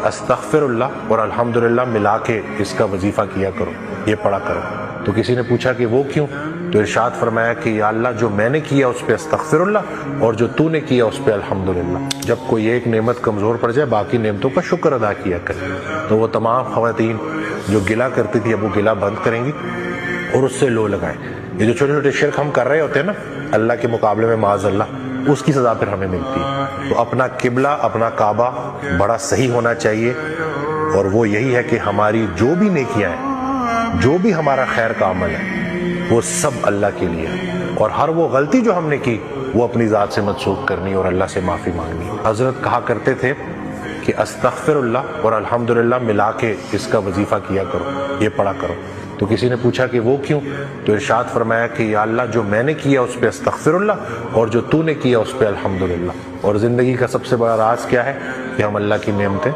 استغفراللہ اور الحمدللہ ملا کے اس کا وظیفہ کیا کرو، یہ پڑھا کرو۔ تو کسی نے پوچھا کہ وہ کیوں؟ تو ارشاد فرمایا کہ یا اللہ جو میں نے کیا اس پہ استغفراللہ اور جو تو نے کیا اس پہ الحمدللہ۔ جب کوئی ایک نعمت کمزور پڑ جائے باقی نعمتوں کا شکر ادا کیا کرے۔ تو وہ تمام خواتین جو گلہ کرتی تھی اب وہ گلہ بند کریں گی اور اس سے لو لگائیں۔ یہ جو چھوٹے چھوٹے شرک ہم کر رہے ہوتے ہیں نا اللہ کے مقابلے میں معاذ اللہ، اس کی سزا پھر ہمیں ملتی ہے۔ تو اپنا قبلہ اپنا کعبہ بڑا صحیح ہونا چاہیے، اور وہ یہی ہے کہ ہماری جو بھی نیکیاں ہیں، جو بھی ہمارا خیر کا عمل ہے، وہ سب اللہ کے لیے ہے، اور ہر وہ غلطی جو ہم نے کی وہ اپنی ذات سے منسوخ کرنی اور اللہ سے معافی مانگنی۔ حضرت کہا کرتے تھے کہ استغفراللہ اور الحمدللہ ملا کے اس کا وظیفہ کیا کرو، یہ پڑھا کرو۔ تو کسی نے پوچھا کہ وہ کیوں؟ تو ارشاد فرمایا کہ یا اللہ جو میں نے کیا اس پہ استغفراللہ اور جو تو نے کیا اس پہ الحمدللہ۔ اور زندگی کا سب سے بڑا راز کیا ہے کہ ہم اللہ کی نعمتیں